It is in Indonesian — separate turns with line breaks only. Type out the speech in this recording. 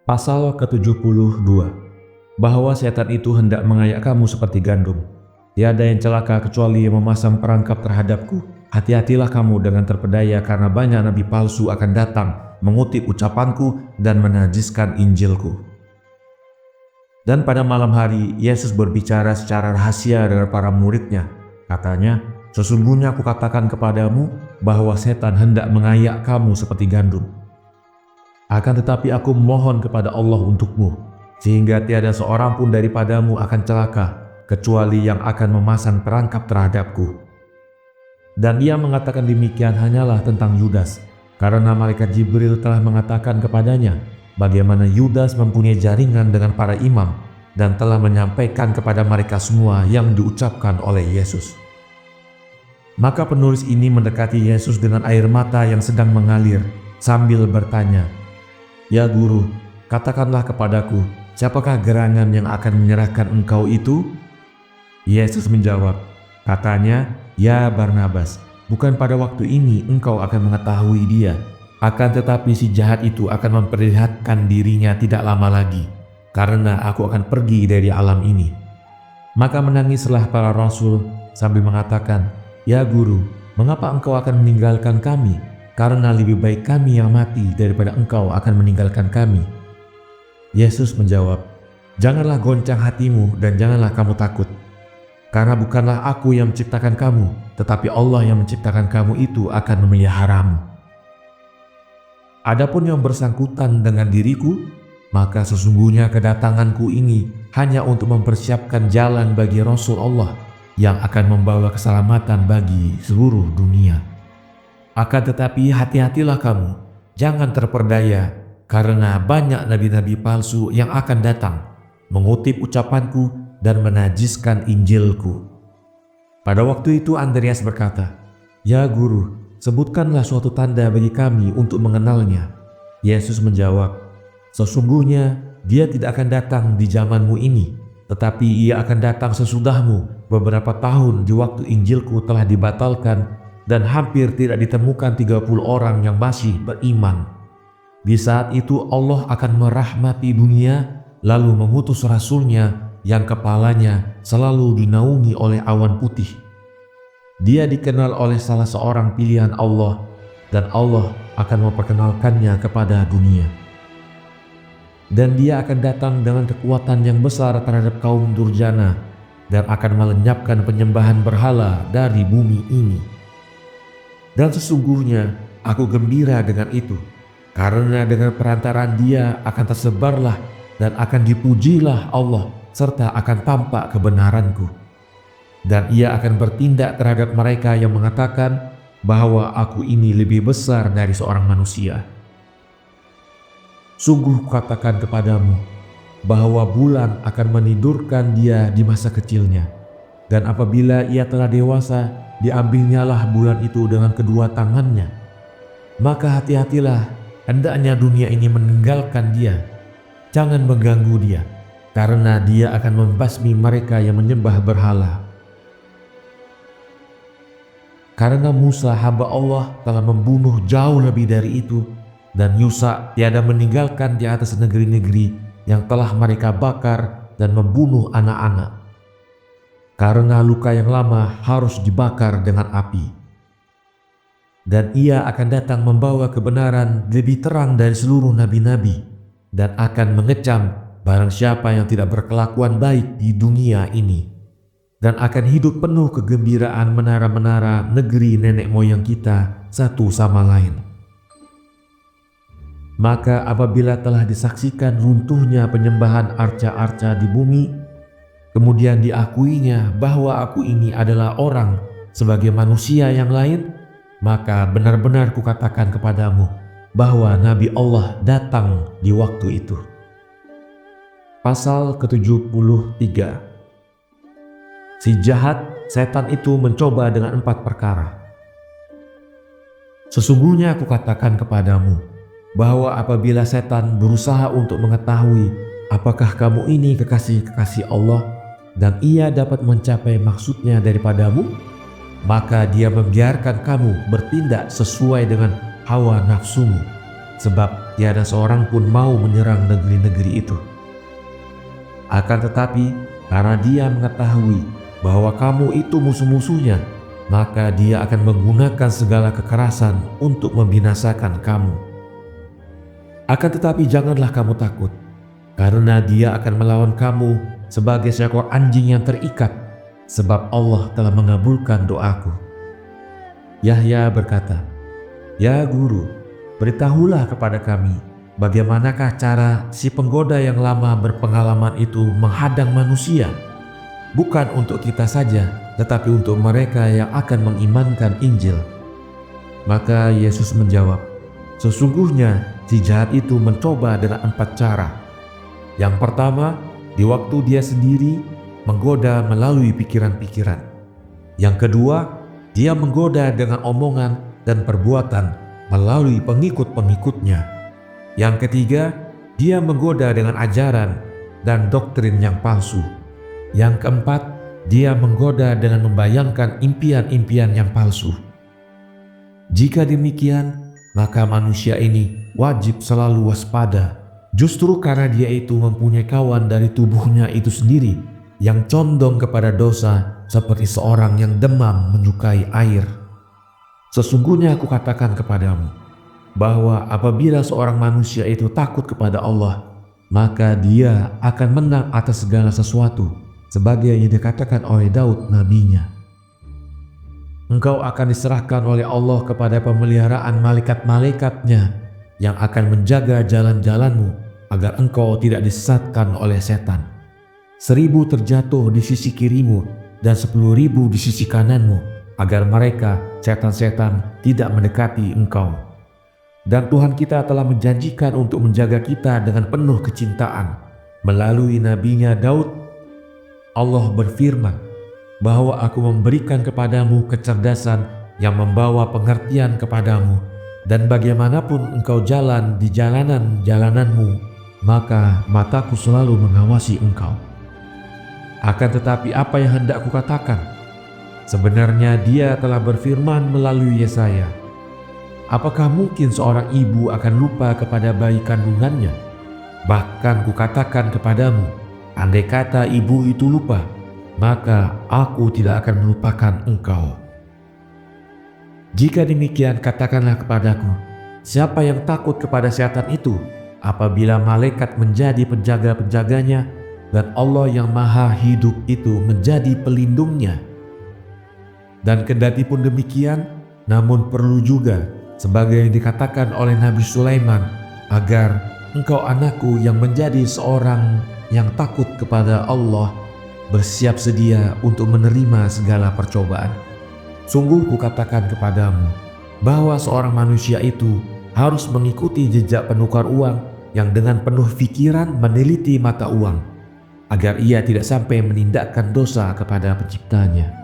Pasal ke-72, bahwa setan itu hendak mengayak kamu seperti gandum. Tiada yang celaka kecuali yang memasang perangkap terhadapku. Hati-hatilah kamu dengan terpedaya, karena banyak nabi palsu akan datang mengutip ucapanku dan menajiskan Injilku. Dan pada malam hari Yesus berbicara secara rahasia dengan para muridnya. Katanya, sesungguhnya aku katakan kepadamu bahwa setan hendak mengayak kamu seperti gandum. Akan tetapi aku mohon kepada Allah untukmu, sehingga tiada seorang pun daripadamu akan celaka, kecuali yang akan memasang perangkap terhadapku. Dan ia mengatakan demikian hanyalah tentang Yudas, karena malaikat Jibril telah mengatakan kepadanya bagaimana Yudas mempunyai jaringan dengan para imam, dan telah menyampaikan kepada mereka semua yang diucapkan oleh Yesus. Maka penulis ini mendekati Yesus dengan air mata yang sedang mengalir, sambil bertanya, "Ya Guru, katakanlah kepadaku, siapakah gerangan yang akan menyerahkan engkau itu?" Yesus menjawab, katanya, "Ya Barnabas, bukan pada waktu ini engkau akan mengetahui dia, akan tetapi si jahat itu akan memperlihatkan dirinya tidak lama lagi, karena aku akan pergi dari alam ini." Maka menangislah para rasul sambil mengatakan, "Ya Guru, mengapa engkau akan meninggalkan kami? Karena lebih baik kami yang mati daripada engkau akan meninggalkan kami." Yesus menjawab, "Janganlah goncang hatimu dan janganlah kamu takut. Karena bukanlah aku yang menciptakan kamu, tetapi Allah yang menciptakan kamu itu akan memeliharamu. Adapun yang bersangkutan dengan diriku, maka sesungguhnya kedatanganku ini hanya untuk mempersiapkan jalan bagi Rasul Allah yang akan membawa keselamatan bagi seluruh dunia. Akan tetapi hati-hatilah kamu, jangan terperdaya, karena banyak nabi-nabi palsu yang akan datang, mengutip ucapanku dan menajiskan Injilku." Pada waktu itu Andreas berkata, "Ya Guru, sebutkanlah suatu tanda bagi kami untuk mengenalnya." Yesus menjawab, "Sesungguhnya dia tidak akan datang di zamanmu ini, tetapi ia akan datang sesudahmu beberapa tahun di waktu Injilku telah dibatalkan dan hampir tidak ditemukan 30 orang yang masih beriman. Di saat itu Allah akan merahmati dunia, lalu mengutus Rasulnya yang kepalanya selalu dinaungi oleh awan putih. Dia dikenal oleh salah seorang pilihan Allah, dan Allah akan memperkenalkannya kepada dunia. Dan dia akan datang dengan kekuatan yang besar terhadap kaum durjana, dan akan melenyapkan penyembahan berhala dari bumi ini. Dan sesungguhnya aku gembira dengan itu, karena dengan perantaraan dia akan tersebarlah dan akan dipujilah Allah, serta akan tampak kebenaranku. Dan ia akan bertindak terhadap mereka yang mengatakan bahwa aku ini lebih besar dari seorang manusia. Sungguh kukatakan kepadamu, bahwa bulan akan menidurkan dia di masa kecilnya, dan apabila ia telah dewasa, diambilnyalah bulan itu dengan kedua tangannya. Maka hati-hatilah, hendaknya dunia ini meninggalkan dia. Jangan mengganggu dia, karena dia akan membasmi mereka yang menyembah berhala. Karena Musa hamba Allah telah membunuh jauh lebih dari itu, dan Yusa tiada meninggalkan di atas negeri-negeri yang telah mereka bakar dan membunuh anak-anak. Karena luka yang lama harus dibakar dengan api. Dan ia akan datang membawa kebenaran lebih terang dari seluruh nabi-nabi, dan akan mengecam barang siapa yang tidak berkelakuan baik di dunia ini, dan akan hidup penuh kegembiraan menara-menara negeri nenek moyang kita satu sama lain. Maka apabila telah disaksikan runtuhnya penyembahan arca-arca di bumi, kemudian diakuinya bahwa aku ini adalah orang sebagai manusia yang lain, maka benar-benar kukatakan kepadamu bahwa Nabi Allah datang di waktu itu. Pasal ke-73. Si jahat, setan itu mencoba dengan 4 perkara. Sesungguhnya aku katakan kepadamu, bahwa apabila setan berusaha untuk mengetahui apakah kamu ini kekasih-kekasih Allah, dan ia dapat mencapai maksudnya daripadamu, maka dia membiarkan kamu bertindak sesuai dengan hawa nafsumu, sebab tiada seorang pun mau menyerang negeri-negeri itu. Akan tetapi, karena dia mengetahui bahwa kamu itu musuh-musuhnya, maka dia akan menggunakan segala kekerasan untuk membinasakan kamu. Akan tetapi janganlah kamu takut, karena dia akan melawan kamu sebagai seekor anjing yang terikat, sebab Allah telah mengabulkan doaku. Yahya berkata, "Ya Guru, beritahulah kepada kami, bagaimanakah cara si penggoda yang lama berpengalaman itu menghadang manusia? Bukan untuk kita saja, tetapi untuk mereka yang akan mengimankan Injil." Maka Yesus menjawab, "Sesungguhnya si jahat itu mencoba dengan 4 cara. Yang pertama, di waktu dia sendiri menggoda melalui pikiran-pikiran. Yang kedua, dia menggoda dengan omongan dan perbuatan melalui pengikut-pengikutnya. Yang ketiga, dia menggoda dengan ajaran dan doktrin yang palsu. Yang keempat, dia menggoda dengan membayangkan impian-impian yang palsu. Jika demikian, maka manusia ini wajib selalu waspada, justru karena dia itu mempunyai kawan dari tubuhnya itu sendiri yang condong kepada dosa seperti seorang yang demam menyukai air. Sesungguhnya aku katakan kepadamu, bahwa apabila seorang manusia itu takut kepada Allah, maka dia akan menang atas segala sesuatu, sebagai yang dikatakan oleh Daud nabinya. Engkau akan diserahkan oleh Allah kepada pemeliharaan malaikat-malaikatnya yang akan menjaga jalan-jalanmu agar engkau tidak disesatkan oleh setan. 1.000 terjatuh di sisi kirimu dan 10.000 di sisi kananmu, agar mereka, setan-setan, tidak mendekati engkau. Dan Tuhan kita telah menjanjikan untuk menjaga kita dengan penuh kecintaan. Melalui nabinya Daud, Allah berfirman bahwa aku memberikan kepadamu kecerdasan yang membawa pengertian kepadamu, dan bagaimanapun engkau jalan di jalanan-jalananmu, maka mataku selalu mengawasi engkau. Akan tetapi apa yang hendak kukatakan? Sebenarnya dia telah berfirman melalui Yesaya, apakah mungkin seorang ibu akan lupa kepada bayi kandungannya? Bahkan kukatakan kepadamu, andai kata ibu itu lupa, maka aku tidak akan melupakan engkau. Jika demikian, katakanlah kepadaku, siapa yang takut kepada setan itu apabila malaikat menjadi penjaga-penjaganya dan Allah yang maha hidup itu menjadi pelindungnya? Dan kendati pun demikian, namun perlu juga, sebagai yang dikatakan oleh Nabi Sulaiman, agar engkau anakku yang menjadi seorang yang takut kepada Allah, bersiap sedia untuk menerima segala percobaan. Sungguh kukatakan kepadamu, bahwa seorang manusia itu harus mengikuti jejak penukar uang yang dengan penuh pikiran meneliti mata uang, agar ia tidak sampai menindakkan dosa kepada penciptanya.